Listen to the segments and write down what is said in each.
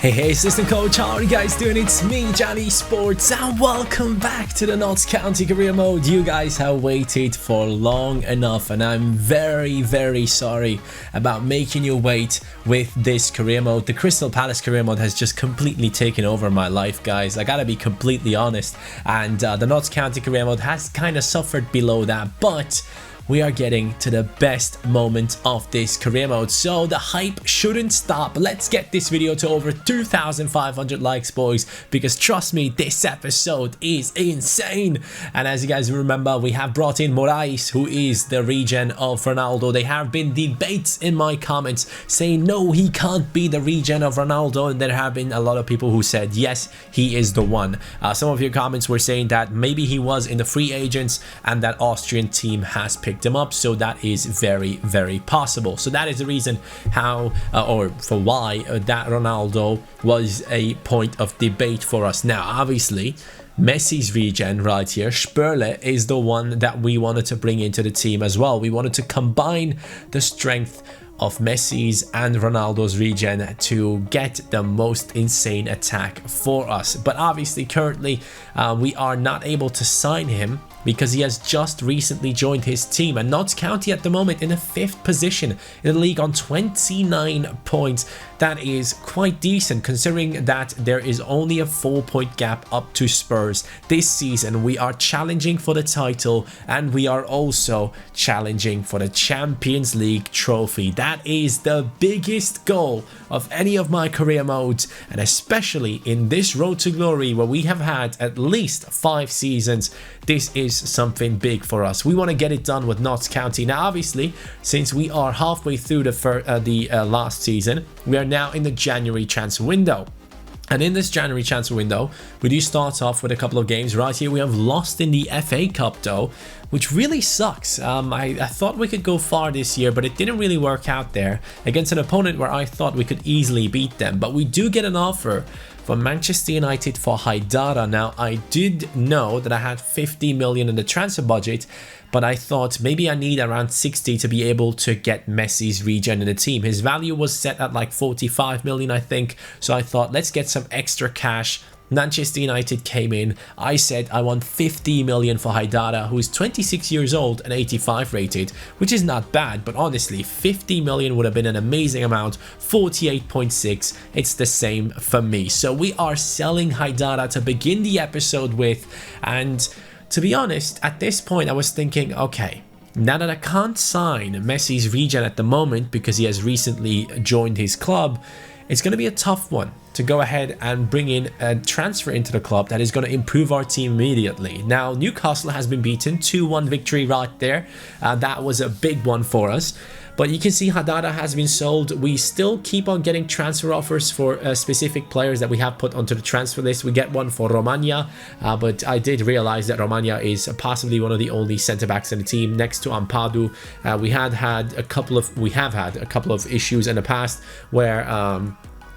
Hey, assistant coach, how are you guys doing? It's me, CaniSports, and welcome back to the Notts County career mode. You guys have waited for long enough, and I'm very sorry about making you wait with this career mode. The Crystal Palace career mode has just completely taken over my life, guys. I gotta be completely honest, and the Notts County career mode has kind of suffered below that, but we are getting to the best moment of this career mode, so the hype shouldn't stop. Let's get this video to over 2,500 likes, boys, because trust me, this episode is insane. And as you guys remember, we have brought in Moraes, who is the regen of Ronaldo. There have been debates in my comments saying no, he can't be the regen of Ronaldo, and there have been a lot of people who said yes, he is the one. Some of your comments were saying that maybe he was in the free agents and that Austrian team has picked him up, so that is very possible. So that is the reason how or for why that Ronaldo was a point of debate for us. Now obviously Messi's regen right here, Spürle, is the one that we wanted to bring into the team as well. We wanted to combine the strength of Messi's and Ronaldo's regen to get the most insane attack for us. But obviously currently we are not able to sign him because he has just recently joined his team, and Notts County at the moment in the 5th position in the league on 29 points. That is quite decent considering that there is only a 4-point gap up to Spurs. This season we are challenging for the title, and we are also challenging for the Champions League trophy. That is the biggest goal of any of my career modes, and especially in this road to glory where we have had at least 5 seasons. This is something big for us. We want to get it done with Notts County. Now obviously, since we are halfway through the last season, we are now in the January transfer window. And in this January transfer window, we do start off with a couple of games. Right here we have lost in the FA Cup though, which really sucks. I thought we could go far this year, but it didn't really work out there against an opponent where I thought we could easily beat them. But we do get an offer from Manchester United for Haidara. Now I did know that I had 50 million in the transfer budget, but I thought maybe I need around 60 to be able to get Messi's regen in the team. His value was set at like 45 million, I think. So I thought, let's get some extra cash. Manchester United came in. I said I want 50 million for Haidara, who is 26 years old and 85 rated, which is not bad, but honestly 50 million would have been an amazing amount. 48.6, it's the same for me. So we are selling Haidara to begin the episode with, and to be honest, at this point I was thinking, okay, now that I can't sign Messi's regen at the moment because he has recently joined his club, it's going to be a tough one to go ahead and bring in a transfer into the club that is going to improve our team immediately. Now Newcastle has been beaten, 2-1 victory right there. That was a big one for us. But you can see Haidara has been sold. We still keep on getting transfer offers for specific players that we have put onto the transfer list. We get one for Romagna, but I did realize that Romagna is possibly one of the only centre-backs in the team next to Ampadu. We have had a couple of issues in the past where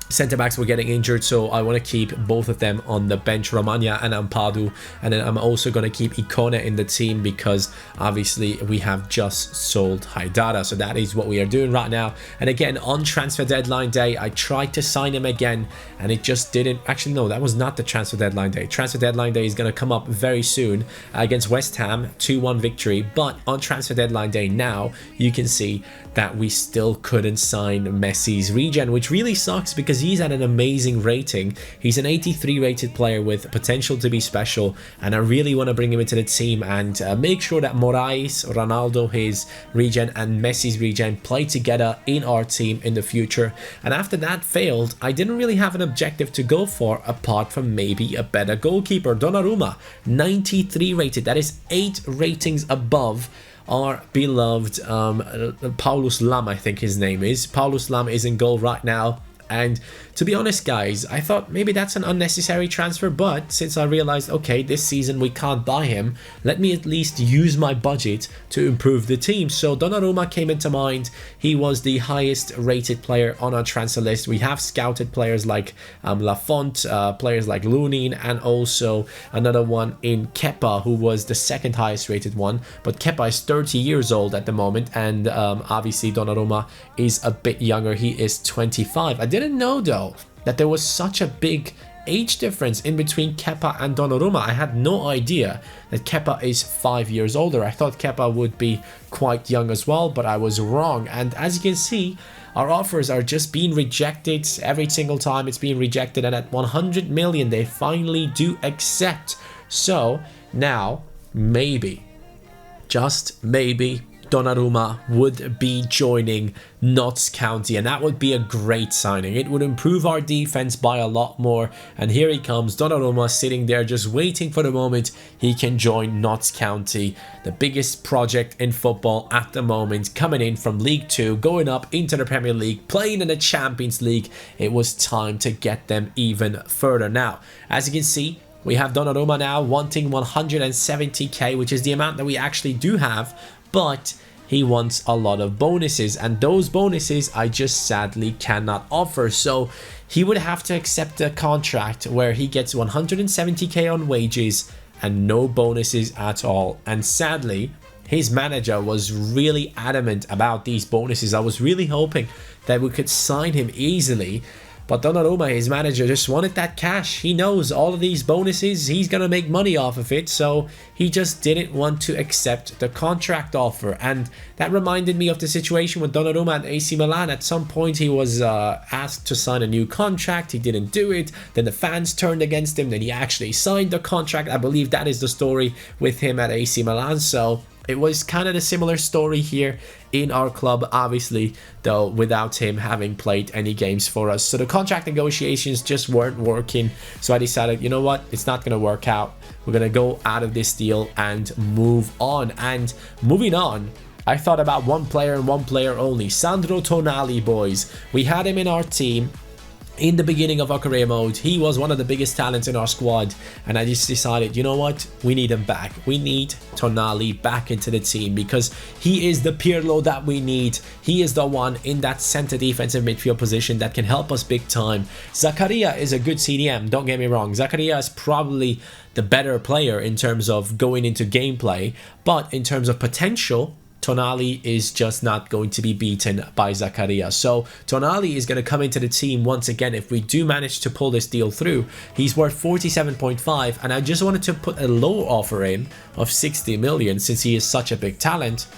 centre-backs were getting injured, so I want to keep both of them on the bench, Romagna and Ampadu. And then I'm also going to keep Ikone in the team because obviously we have just sold Haidara. So that is what we are doing right now. And again, on transfer deadline day, I tried to sign him again and it just didn't. Actually, no, that was not the transfer deadline day. Transfer deadline day is going to come up very soon against West Ham, 2-1 victory. But on transfer deadline day now, you can see that we still couldn't sign Messi's regen, which really sucks because he's at an amazing rating. He's an 83 rated player with potential to be special, and I really want to bring him into the team and make sure that Moraes, Ronaldo, his regen, and Messi's regen play together in our team in the future. And after that failed, I didn't really have an objective to go for apart from maybe a better goalkeeper. Donnarumma, 93 rated. That is 8 ratings above our beloved Paulus Lam, I think his name is. Paulus Lam is in goal right now. And to be honest, guys, I thought maybe that's an unnecessary transfer, but since I realized, okay, this season we can't buy him, let me at least use my budget to improve the team. So Donnarumma came into mind. He was the highest rated player on our transfer list. We have scouted players like Lafont, players like Lunin, and also another one in Kepa, who was the second highest rated one. But Kepa is 30 years old at the moment, and obviously Donnarumma is a bit younger. He is 25. I didn't know though that there was such a big age difference in between Kepa and Donnarumma. I had no idea that Kepa is 5 years older. I thought Kepa would be quite young as well, but I was wrong. And as you can see, our offers are just being rejected every single time. It's being rejected, and at 100 million they finally do accept. So now maybe, just maybe, Donnarumma would be joining Notts County, and that would be a great signing. It would improve our defense by a lot more. And here he comes, Donnarumma, sitting there just waiting for the moment he can join Notts County, the biggest project in football at the moment, coming in from League 2, going up into the Premier League, playing in the Champions League. It was time to get them even further. Now, as you can see, we have Donnarumma now wanting 170k, which is the amount that we actually do have, but he wants a lot of bonuses, and those bonuses I just sadly cannot offer. So he would have to accept a contract where he gets 170k on wages and no bonuses at all. And sadly, his manager was really adamant about these bonuses. I was really hoping that we could sign him easily, but Donnarumma, his manager, just wanted that cash. He knows all of these bonuses, he's going to make money off of it, so he just didn't want to accept the contract offer. And that reminded me of the situation with Donnarumma at AC Milan. At some point, he was asked to sign a new contract. He didn't do it. Then the fans turned against him. Then he actually signed the contract. I believe that is the story with him at AC Milan. So it was kind of a similar story here in our club, obviously, though without him having played any games for us. So the contract negotiations just weren't working. So I decided, you know what, it's not going to work out. We're going to go out of this deal and move on. And moving on, I thought about one player and one player only. Sandro Tonali, boys. We had him in our team in the beginning of our career mode. He was one of the biggest talents in our squad, and I just decided, you know what, we need him back. We need Tonali back into the team because he is the Pirlo that we need. He is the one in that center defensive midfield position that can help us big time. Zakaria is a good CDM, don't get me wrong. Zakaria is probably the better player in terms of going into gameplay, but in terms of potential, Tonali is just not going to be beaten by Zakaria. So Tonali is going to come into the team once again if we do manage to pull this deal through. He's worth 47.5, and I just wanted to put a low offer in of 60 million since he is such a big talent,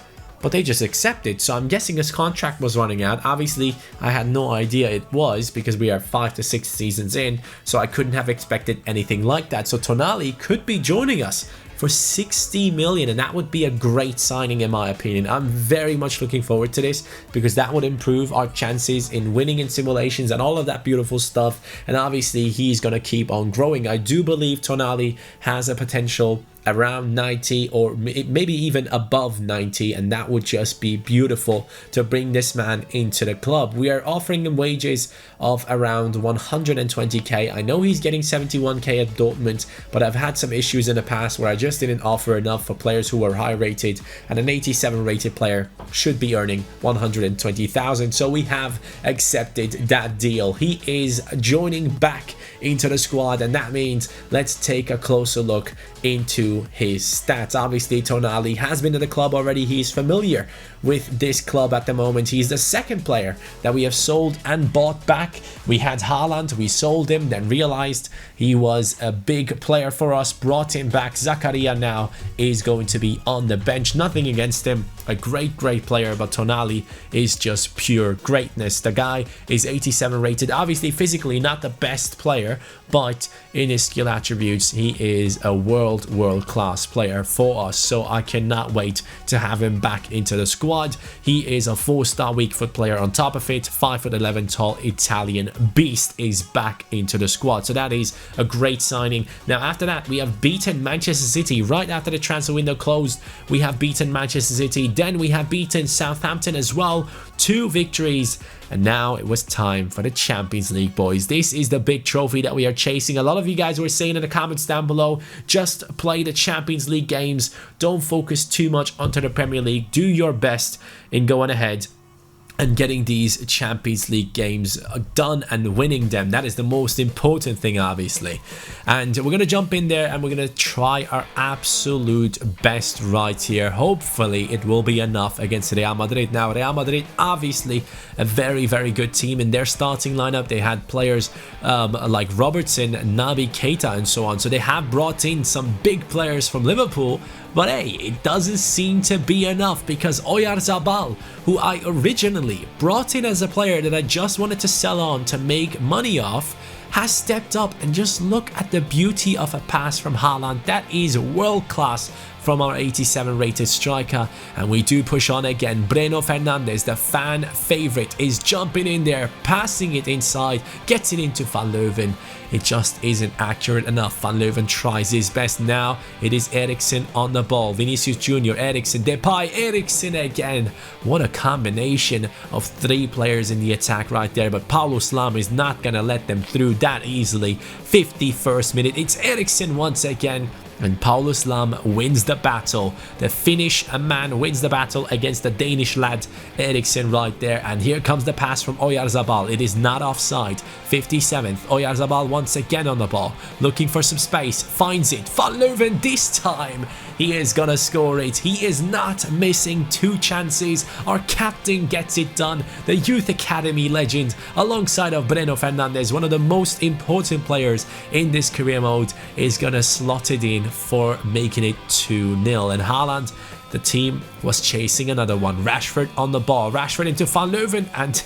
but they just accepted. So I'm guessing his contract was running out. Obviously, I had no idea it was because we are 5 to 6 seasons in, so I couldn't have expected anything like that. So Tonali could be joining us for 60 million, and that would be a great signing in my opinion. I'm very much looking forward to this because that would improve our chances in winning in simulations and all of that beautiful stuff. And obviously he's going to keep on growing. I do believe Tonali has a potential around 90 or maybe even above 90, and that would just be beautiful to bring this man into the club. We are offering him wages of around 120k. I know he's getting 71k at Dortmund, but I've had some issues in the past where I just didn't offer enough for players who were high rated, and an 87 rated player should be earning 120,000. So we have accepted that deal. He is joining back into the squad, and that means let's take a closer look into his stats. Obviously, Tonali has been to the club already. He's familiar with this club at the moment. He's the second player that we have sold and bought back. We had Haaland, we sold him, then realized he was a big player for us, brought him back. Zakaria now is going to be on the bench. Nothing against him, a great player, but Tonali is just pure greatness. The guy is 87 rated, obviously physically not the best player, but in his skill attributes he is a world class player for us. So I cannot wait to have him back into the squad. He is a 4-star weak foot player. On top of it, 5'11" tall Italian beast is back into the squad, so that is a great signing. Now after that, we have beaten Manchester City right after the transfer window closed. We have beaten Manchester City, then we have beaten Southampton as well. 2 victories, and now it was time for the Champions League, boys. This is the big trophy that we are chasing. A lot of you guys were saying in the comments down below, just play the Champions League games, don't focus too much onto the Premier League, do your best in going ahead and getting these Champions League games done and winning them. That is the most important thing, obviously. And we're going to jump in there and we're going to try our absolute best right here. Hopefully it will be enough against Real Madrid. Now, Real Madrid, obviously a very, very good team. In their starting lineup, they had players like Robertson, Naby Keita and so on. So they have brought in some big players from Liverpool. But hey, it doesn't seem to be enough, because Oyarzabal, who I originally brought in as a player that I just wanted to sell on to make money off, has stepped up. And just look at the beauty of a pass from Haaland. That is world class from our 87 rated striker. And we do push on again. Bruno Fernandes, the fan favorite, is jumping in there, passing it inside, gets it into Van Leuven. It just isn't accurate enough. Van Leuven tries his best. Now it is Eriksen on the ball. Vinicius Jr., Eriksen, Depay, Eriksen again. What a combination of 3 players in the attack right there. But Paulo Slam is not going to let them through that easily. 51st minute. It's Eriksen once again. And Paulo Slam wins the battle. The Finnish man wins the battle against the Danish lad Eriksen right there. And here comes the pass from Oyarzabal. It is not offside. 57th. Oyarzabal once again on the ball. Looking for some space. Finds it. Van Leuven this time. He is gonna score it. He is not missing 2 chances. Our captain gets it done. The Youth Academy legend, alongside of Bruno Fernandes, one of the most important players in this career mode, is gonna slot it in for making it 2-0. And Haaland, the team was chasing another one. Rashford on the ball. Rashford into Van Leuven, and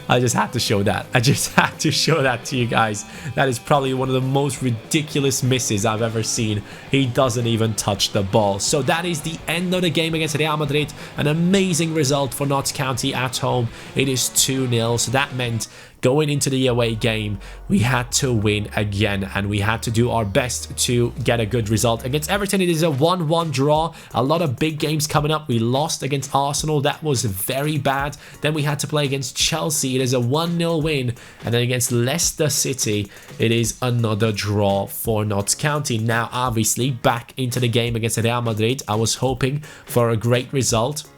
I just had to show that. I just had to show that to you guys. That is probably one of the most ridiculous misses I've ever seen. He doesn't even touch the ball. So that is the end of the game against Real Madrid. An amazing result for Notts County at home. It is 2-0. So that meant going into the away game, we had to win again, and we had to do our best to get a good result. Against Everton, it is a 1-1 draw. A lot of big games coming up. We lost against Arsenal. That was very bad. Then we had to play against Chelsea. It is a 1-0 win. And then against Leicester City, it is another draw for Notts County. Now, obviously, back into the game against Real Madrid, I was hoping for a great result.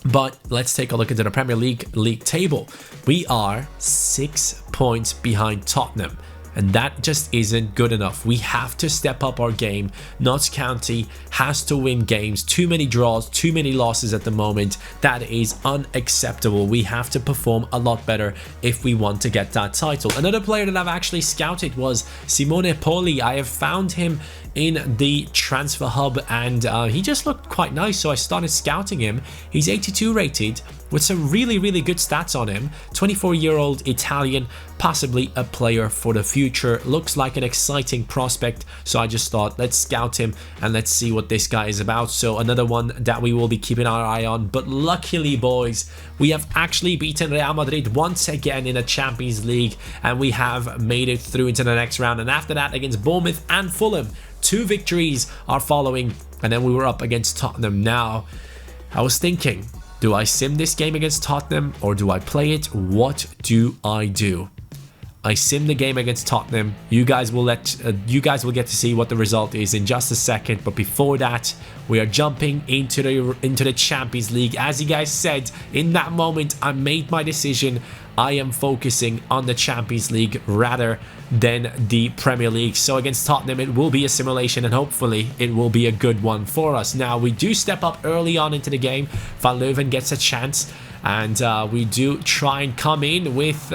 But let's take a look into the Premier League table. We are 6 points behind Tottenham, and that just isn't good enough. We have to step up our game. Notts County has to win games. Too many draws, too many losses at the moment. That is unacceptable. We have to perform a lot better if we want to get that title. Another player that I've actually scouted was Simone Poli. I have found him in the transfer hub, and he just looked quite nice, so I started scouting him. He's 82 rated with some really good stats on him. 24-year-old Italian, possibly a player for the future. Looks like an exciting prospect, so I just thought, let's scout him and let's see what this guy is about. So another one that we will be keeping our eye on. But luckily, boys, we have actually beaten Real Madrid once again in a Champions League, and we have made it through into the next round. And after that, against Bournemouth and Fulham, 2 victories are following, and then we were up against Tottenham. Now, I was thinking, do I sim this game against Tottenham or do I play it? What do I do? I sim the game against Tottenham. You guys will get to see what the result is in just a second. But before that, we are jumping into the Champions League. As you guys said, in that moment, I made my decision. I am focusing on the Champions League rather than the Premier League. So against Tottenham, it will be a simulation, and hopefully it will be a good one for us. Now, we do step up early on into the game. Van Leuven gets a chance, and we do try and come in with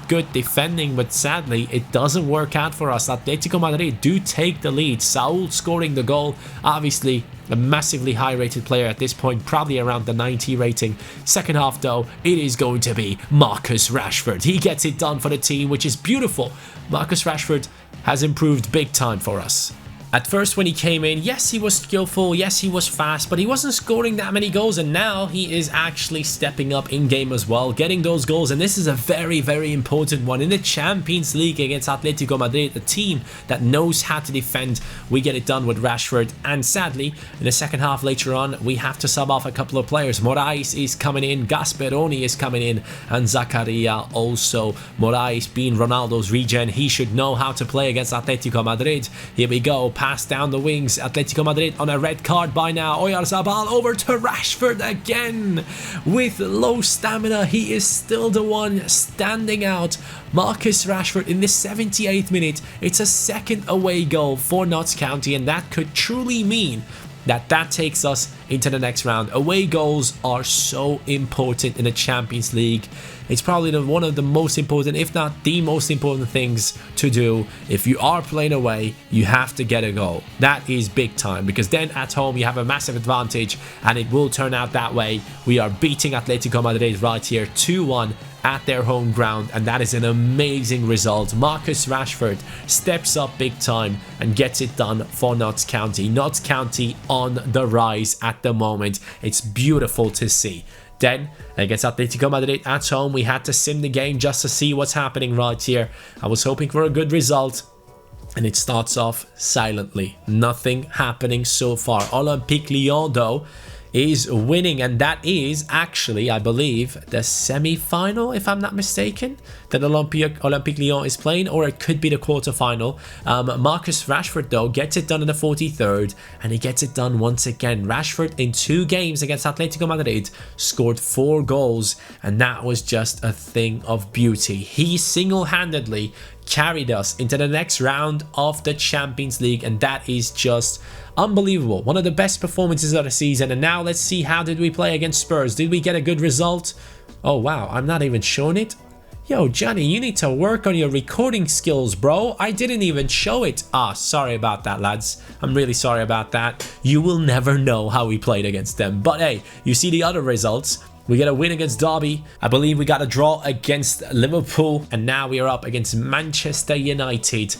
good defending, but sadly it doesn't work out for us. Atletico Madrid do take the lead. Saul scoring the goal, obviously a massively high rated player at this point, probably around the 90 rating. Second half though, it is going to be Marcus Rashford. He gets it done for the team, which is beautiful. Marcus Rashford has improved big time for us. At first, when he came in, yes, he was skillful, yes, he was fast, but he wasn't scoring that many goals, and now he is actually stepping up in-game as well, getting those goals, and this is a very important one. In the Champions League against Atletico Madrid, a team that knows how to defend, we get it done with Rashford, and sadly, in the second half later on, we have to sub off a couple of players. Moraes is coming in, Gasperoni is coming in, and Zakaria also. Moraes being Ronaldo's regen, he should know how to play against Atletico Madrid. Here we go. pass down the wings. Atletico Madrid on a red card by now. Oyarzabal over to Rashford again. With low stamina, he is still the one standing out. Marcus Rashford in the 78th minute. It's a second away goal for Notts County, and that could truly mean that takes us into the next round. Away goals are so important in the Champions League. It's probably one of the most important, if not the most important things to do. If you are playing away, you have to get a goal. That is big time, because then at home you have a massive advantage, and it will turn out that way. We are beating Atletico Madrid right here 2-1 at their home ground, and that is an amazing result. Marcus Rashford steps up big time and gets it done for Notts County. Notts County on the rise at the moment. It's beautiful to see. Then, against Atletico Madrid at home, we had to sim the game just to see what's happening right here. I was hoping for a good result, and it starts off silently. Nothing happening so far. Olympique Lyon, though, is winning, and that is actually, I believe, the semi-final, if I'm not mistaken, that Olympique Lyon is playing, or it could be the quarter-final. Marcus Rashford, though, gets it done in the 43rd, and he gets it done once again. Rashford, in 2 games against Atletico Madrid, scored 4 goals, and that was just a thing of beauty. He single-handedly carried us into the next round of the Champions League, and that is just unbelievable. One of the best performances of the season. And now let's see, how did we play against Spurs? Did we get a good result? Oh wow, I'm not even showing it. Yo, Johnny, you need to work on your recording skills, bro. I didn't even show it. Sorry about that, lads. I'm really sorry about that. You will never know how we played against them. But hey, you see the other results. We get a win against Derby. I believe we got a draw against Liverpool. And now we are up against Manchester United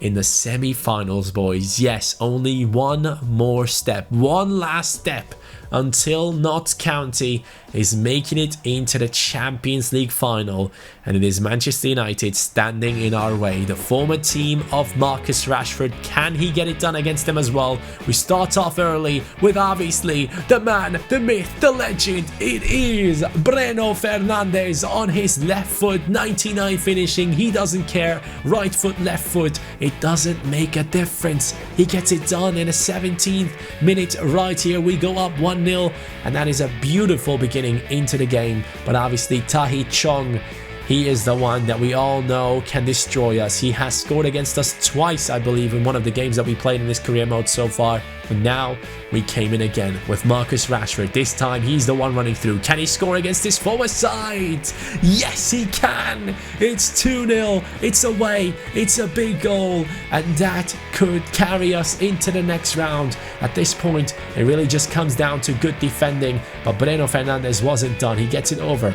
in the semi-finals, boys. Yes, only one more step. One last step until Notts County is making it into the Champions League final, and it is Manchester United standing in our way. The former team of Marcus Rashford, can he get it done against them as well? We start off early with obviously the man, the myth, the legend. It is Bruno Fernandes on his left foot, 99 finishing. He doesn't care, right foot, left foot, it doesn't make a difference. He gets it done in the 17th minute right here. We go up 1-0, and that is a beautiful beginning into the game. But obviously Tahi Chong, he is the one that we all know can destroy us. He has scored against us twice, I believe, in one of the games that we played in this career mode so far. And now we came in again with Marcus Rashford. This time he's the one running through. Can he score against his former side? Yes, he can. It's 2-0. It's away. It's a big goal, and that could carry us into the next round. At this point, it really just comes down to good defending, but Bruno Fernandes wasn't done. He gets it over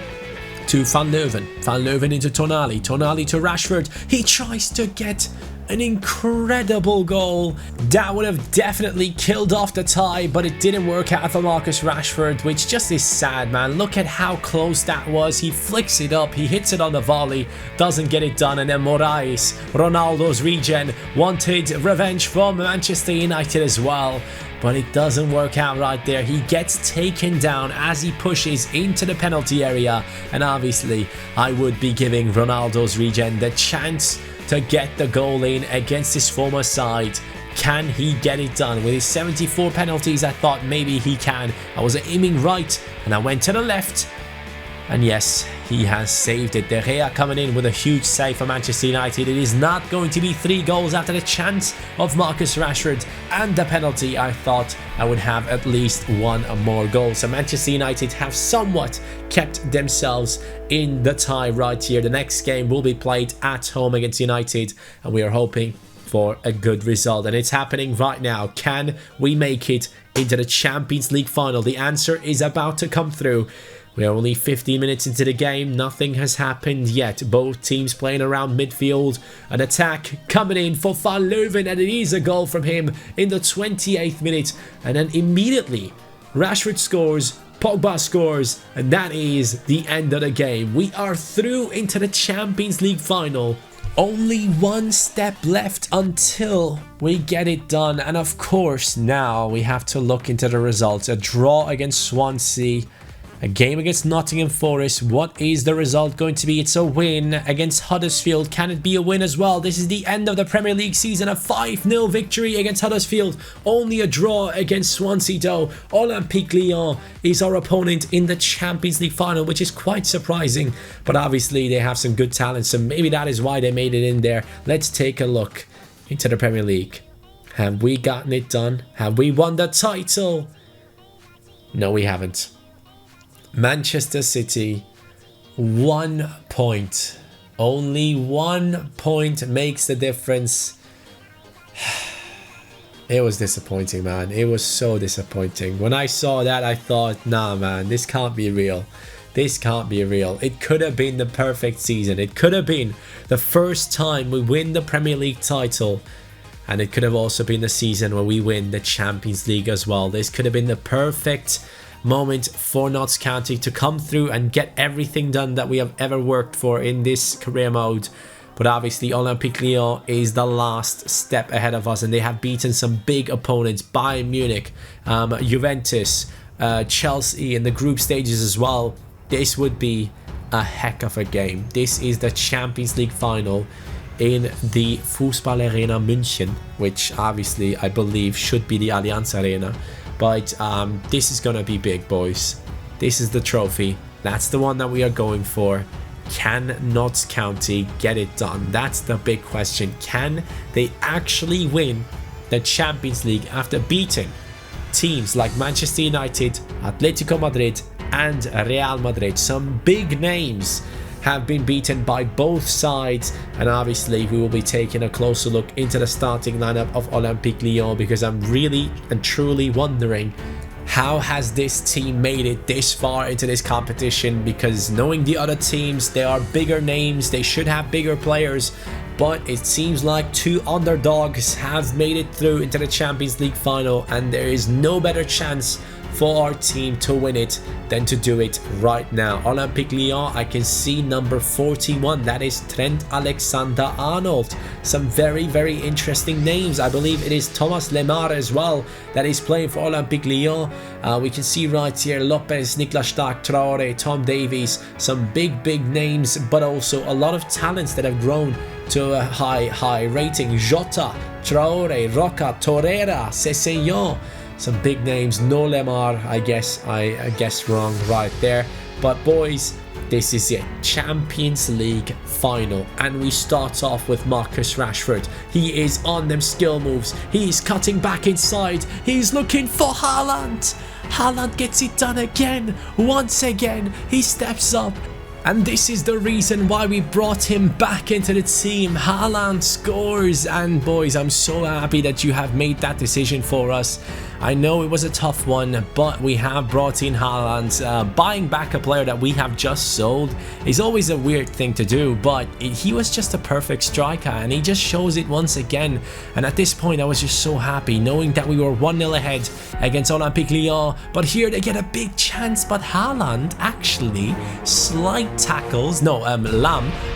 to Van Leuven. Van Leuven into Tonali. Tonali to Rashford. He tries to get an incredible goal. That would have definitely killed off the tie, but it didn't work out for Marcus Rashford, which just is sad, man. Look at how close that was. He flicks it up. He hits it on the volley. Doesn't get it done. And then Moraes, Ronaldo's regen, wanted revenge from Manchester United as well. But it doesn't work out right there. He gets taken down as he pushes into the penalty area. And obviously, I would be giving Ronaldo's regen the chance to get the goal in against his former side. Can he get it done? With his 74 penalties, I thought maybe he can. I was aiming right, and I went to the left. And yes, he has saved it. De Gea coming in with a huge save for Manchester United. It is not going to be 3 goals after the chance of Marcus Rashford and the penalty. I thought I would have at least 1 more goal. So Manchester United have somewhat kept themselves in the tie right here. The next game will be played at home against United, and we are hoping for a good result, and it's happening right now. Can we make it into the Champions League final? The answer is about to come through. We are only 15 minutes into the game. Nothing has happened yet. Both teams playing around midfield. An attack coming in for Van Leuven, and it is a goal from him in the 28th minute. And then immediately, Rashford scores, Pogba scores, and that is the end of the game. We are through into the Champions League final. Only 1 step left until we get it done. And of course, now we have to look into the results. A draw against Swansea. A game against Nottingham Forest. What is the result going to be? It's a win against Huddersfield. Can it be a win as well? This is the end of the Premier League season. A 5-0 victory against Huddersfield. Only a draw against Swansea though. Olympique Lyon is our opponent in the Champions League final, which is quite surprising. But obviously they have some good talent, so maybe that is why they made it in there. Let's take a look into the Premier League. Have we gotten it done? Have we won the title? No, we haven't. Manchester City, 1 point. Only 1 point makes the difference. It was disappointing, man. It was so disappointing. When I saw that, I thought, nah, man, this can't be real. This can't be real. It could have been the perfect season. It could have been the first time we win the Premier League title. And it could have also been the season where we win the Champions League as well. This could have been the perfect moment for Notts County to come through and get everything done that we have ever worked for in this career mode. But obviously Olympique Lyon is the last step ahead of us, and they have beaten some big opponents: Bayern Munich, Juventus, Chelsea in the group stages as well. This would be a heck of a game. This is the Champions League final in the Fußball Arena München, which obviously I believe should be the Allianz Arena. But this is going to be big, boys. This is the trophy. That's the one that we are going for. Can Notts County get it done? That's the big question. Can they actually win the Champions League after beating teams like Manchester United, Atletico Madrid and Real Madrid? Some big names have been beaten by both sides, and obviously we will be taking a closer look into the starting lineup of Olympique Lyon, because I'm really and truly wondering, how has this team made it this far into this competition? Because knowing the other teams, they are bigger names, they should have bigger players, but it seems like two underdogs have made it through into the Champions League final, and there is no better chance for our team to win it than to do it right now. Olympique Lyon, I can see number 41, that is Trent Alexander-Arnold. Some very, very interesting names. I believe it is Thomas Lemar as well that is playing for Olympique Lyon. We can see right here Lopez, Niklas Stark, Traore, Tom Davies, some big names, but also a lot of talents that have grown to a high rating. Jota, Traore, Roca, Torreira, Sessegnon. Some big names. No Lemar, I guess wrong right there. But boys, this is it. Champions League final. And we start off with Marcus Rashford. He is on them skill moves. He's cutting back inside. He's looking for Haaland. Haaland gets it done again. Once again, he steps up. And this is the reason why we brought him back into the team. Haaland scores. And boys, I'm so happy that you have made that decision for us. I know it was a tough one, but we have brought in Haaland. Buying back a player that we have just sold is always a weird thing to do, but he was just a perfect striker, and he just shows it once again. And at this point, I was just so happy knowing that we were 1-0 ahead against Olympique Lyon. But here they get a big chance, but Haaland actually slight tackles. No,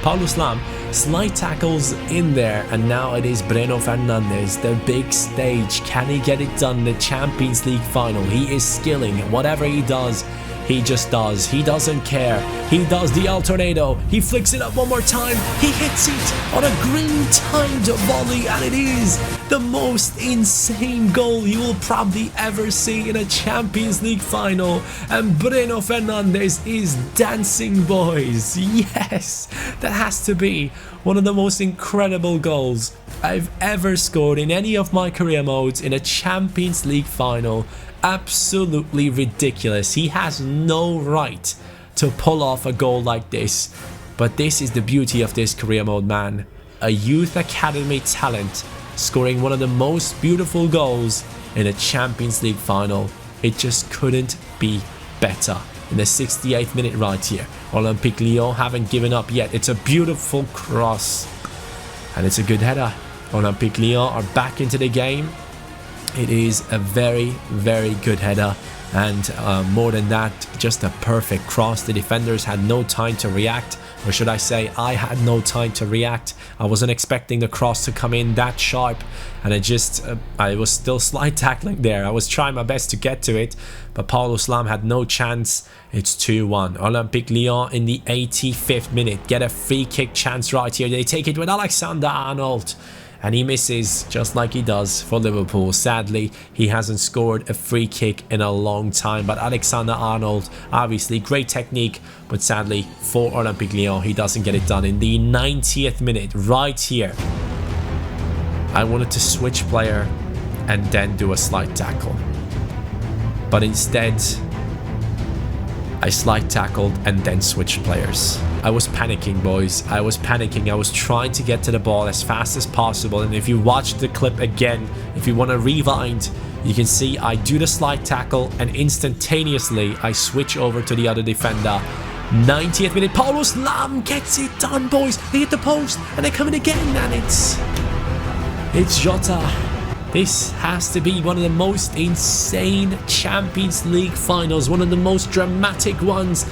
Paulus Lam. Slight tackles in there, and now it is Bruno Fernandes, the big stage. Can he get it done? The Champions League final. He is skilling. Whatever he does, he just does. He doesn't care. He does the El Tornado. He flicks it up one more time. He hits it on a green-timed volley, and it is the most insane goal you will probably ever see in a Champions League final. And Bruno Fernandes is dancing, boys. Yes, that has to be one of the most incredible goals I've ever scored in any of my career modes in a Champions League final. Absolutely ridiculous. He has no right to pull off a goal like this. But this is the beauty of this career mode, man. A youth academy talent scoring one of the most beautiful goals in a Champions League final. It just couldn't be better. In the 68th minute right here, Olympique Lyon haven't given up yet. It's a beautiful cross, and it's a good header. Olympique Lyon are back into the game. It is a very, very good header, and more than that, just a perfect cross. The defenders had no time to react, or should I say, I had no time to react. I wasn't expecting the cross to come in that sharp, and I was still slide tackling there. I was trying my best to get to it, but Paulus Lam had no chance. It's 2-1. Olympique Lyon in the 85th minute get a free kick chance right here. They take it with Alexander-Arnold, and he misses just like he does for Liverpool. Sadly, he hasn't scored a free kick in a long time, but Alexander-Arnold, obviously great technique, but sadly for Olympique Lyon, he doesn't get it done in the 90th minute right here. I wanted to switch player and then do a slide tackle, but instead I slide tackled and then switched players. I was panicking, boys. I was panicking. I was trying to get to the ball as fast as possible. And if you watch the clip again, if you want to rewind, you can see I do the slide tackle and instantaneously I switch over to the other defender. 90th minute, Paulus Lam gets it done, boys. They hit the post and they're coming again, and it's Jota. This has to be one of the most insane Champions League finals, one of the most dramatic ones.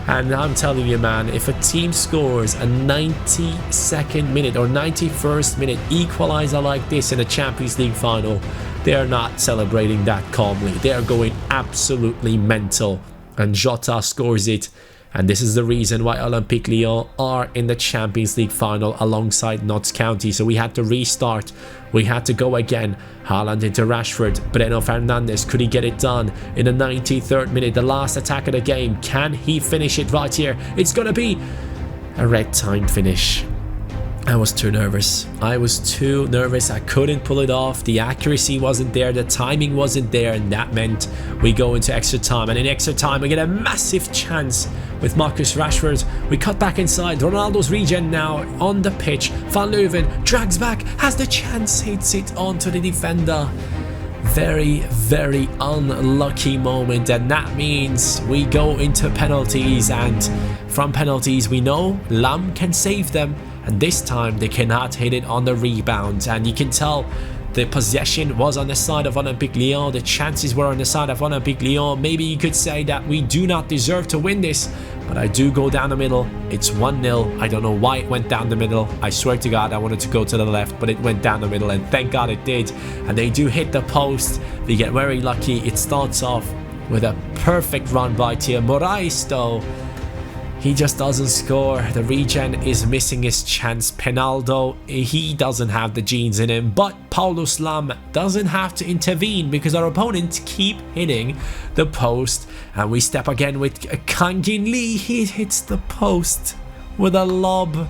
And I'm telling you, man, if a team scores a 92nd minute or 91st minute equalizer like this in a Champions League final, they're not celebrating that calmly. They're going absolutely mental. And Jota scores it. And this is the reason why Olympique Lyon are in the Champions League final alongside Notts County. So we had to restart. We had to go again. Haaland into Rashford. Breno Fernandes, could he get it done in the 93rd minute? The last attack of the game. Can he finish it right here? It's going to be a red time finish. I was too nervous. I couldn't pull it off. The accuracy wasn't there. The timing wasn't there. And that meant we go into extra time. And in extra time, we get a massive chance with Marcus Rashford. We cut back inside. Ronaldo's regen now on the pitch. Van Leuven drags back, has the chance, hits it onto the defender. Very, very unlucky moment. And that means we go into penalties. And from penalties, we know Lam can save them. And this time they cannot hit it on the rebound, and you can tell the possession was on the side of Olympique Lyon. The chances were on the side of Olympique Lyon. Maybe you could say that we do not deserve to win this, but I do go down the middle. It's 1-0. I don't know why it went down the middle. I swear to God I wanted to go to the left, but it went down the middle, and thank God it did. And they do hit the post. We get very lucky. It starts off with a perfect run by Thierry Moraes, though. He just doesn't score. The regen is missing his chance. Penaldo, he doesn't have the genes in him. But Paulus Lam doesn't have to intervene because our opponents keep hitting the post. And we step again with Kangin Lee. He hits the post with a lob.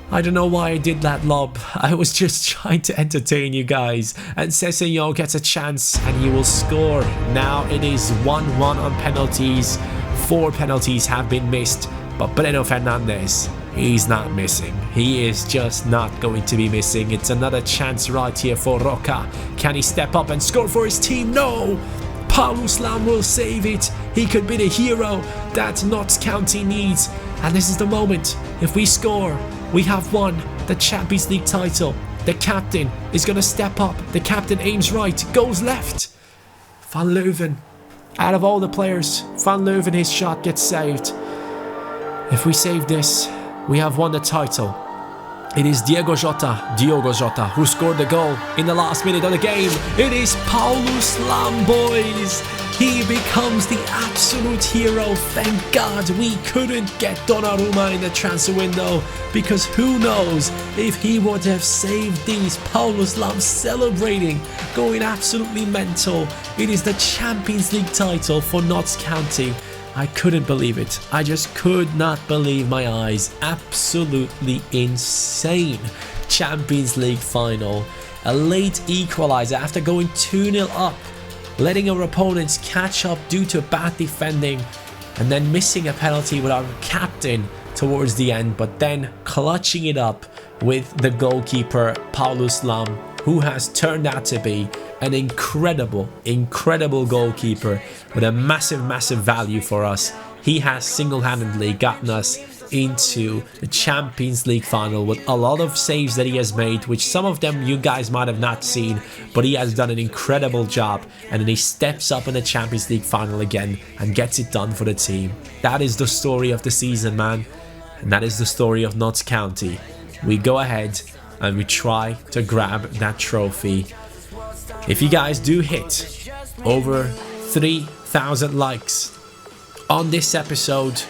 I don't know why I did that lob. I was just trying to entertain you guys. And Sessegnon gets a chance and he will score. Now it is 1-1 on penalties. 4 penalties have been missed, but Breno Fernandes, he's not missing. He is just not going to be missing. It's another chance right here for Roca. Can he step up and score for his team? No! Paulus Lam will save it. He could be the hero that Notts County needs. And this is the moment. If we score, we have won the Champions League title. The captain is going to step up. The captain aims right, goes left. Van Leuven. Out of all the players, Van Leuven, his shot gets saved. If we save this, we have won the title. It is Diogo Jota, who scored the goal in the last minute of the game. It is Paulus Lam, boys. He becomes the absolute hero. Thank God we couldn't get Donnarumma in the transfer window, because who knows if he would have saved these. Paulus Lam celebrating, going absolutely mental. It is the Champions League title for Notts County. I couldn't believe it. I just could not believe my eyes. Absolutely insane. Champions League final. A late equalizer after going 2-0 up. Letting our opponents catch up due to bad defending. And then missing a penalty with our captain towards the end. But then clutching it up with the goalkeeper, Paulus Lam, who has turned out to be an incredible goalkeeper with a massive value for us. He has single-handedly gotten us into the Champions League final with a lot of saves that he has made, which some of them you guys might have not seen, but he has done an incredible job, and then he steps up in the Champions League final again and gets it done for the team. That is the story of the season, man, and that is the story of Notts County. We go ahead and we try to grab that trophy. If you guys do hit over 3,000 likes on this episode,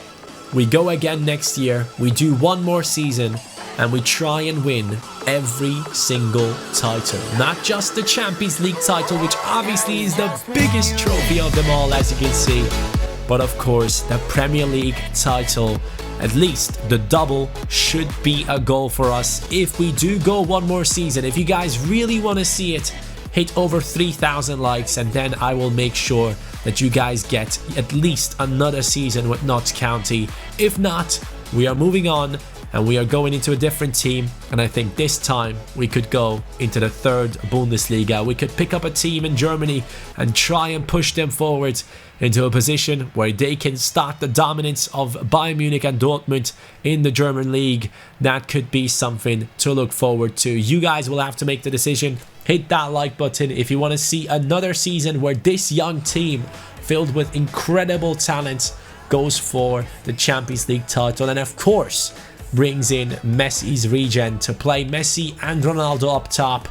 we go again next year, we do one more season, and we try and win every single title. Not just the Champions League title, which obviously is the biggest trophy of them all, as you can see, but of course the Premier League title. At least the double should be a goal for us if we do go one more season. If you guys really want to see it, hit over 3,000 likes, and then I will make sure that you guys get at least another season with Notts County. If not, we are moving on and we are going into a different team, and I think this time we could go into the third Bundesliga. We could pick up a team in Germany and try and push them forward into a position where they can start the dominance of Bayern Munich and Dortmund in the German league. That could be something to look forward to. You guys will have to make the decision. Hit that like button if you want to see another season where this young team filled with incredible talent goes for the Champions League title, and of course brings in Messi's regen to play Messi and Ronaldo up top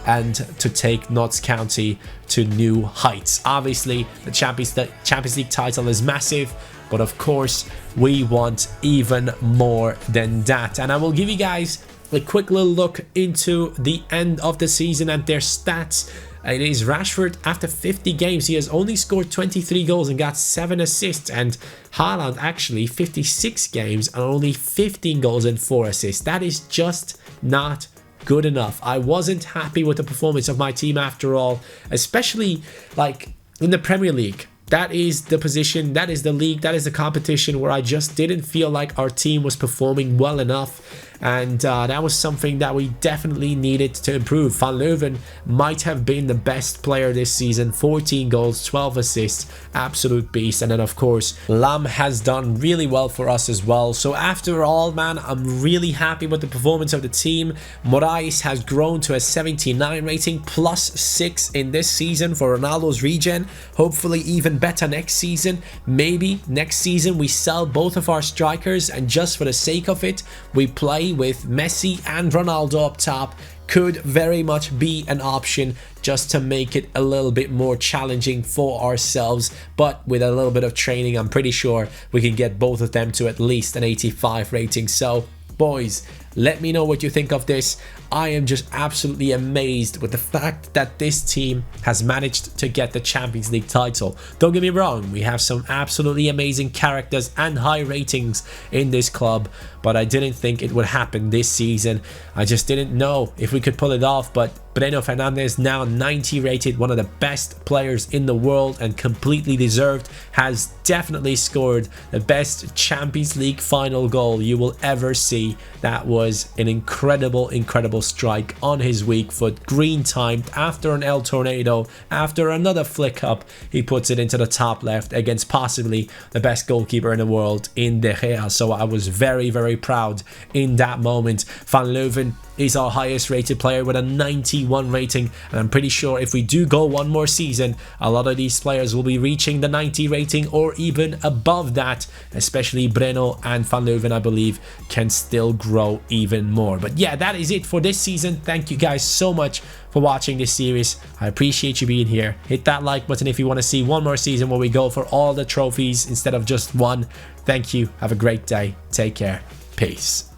and to take Notts County to new heights. Obviously the Champions League title is massive, but of course we want even more than that. And I will give you guys a quick little look into the end of the season and their stats. It is Rashford. After 50 games, he has only scored 23 goals and got 7 assists. And Haaland actually 56 games and only 15 goals and 4 assists. That is just not good enough. I wasn't happy with the performance of my team after all, especially like in the Premier League. That is the position, that is the league, that is the competition where I just didn't feel like our team was performing well enough. And that was something that we definitely needed to improve. Van Leuven might have been the best player this season. 14 goals, 12 assists, absolute beast. And then of course Lam has done really well for us as well. So after all, man, I'm really happy with the performance of the team. Moraes has grown to a 79 rating, +6 in this season for Ronaldo's regen. Hopefully even better next season. Maybe next season we sell both of our strikers, and just for the sake of it we play with Messi and Ronaldo up top. Could very much be an option just to make it a little bit more challenging for ourselves, but with a little bit of training I'm pretty sure we can get both of them to at least an 85 rating. So boys, let me know what you think of this. I am just absolutely amazed with the fact that this team has managed to get the Champions League title. Don't get me wrong, we have some absolutely amazing characters and high ratings in this club, but I didn't think it would happen this season. I just didn't know if we could pull it off. But Bruno Fernandes, now 90 rated, one of the best players in the world and completely deserved, has definitely scored the best Champions League final goal you will ever see. That was an incredible strike on his weak foot, green timed after an El Tornado, after another flick up. He puts it into the top left against possibly the best goalkeeper in the world in De Gea. So I was very proud in that moment. Van Leuven is our highest rated player with a 91 rating, and I'm pretty sure if we do go one more season, a lot of these players will be reaching the 90 rating or even above that, especially Breno and Van Leuven, I believe, can still grow even more. But yeah, that is it for this season. Thank you guys so much for watching this series. I appreciate you being here. Hit that like button if you want to see one more season where we go for all the trophies instead of just one. Thank you. Have a great day. Take care. Peace.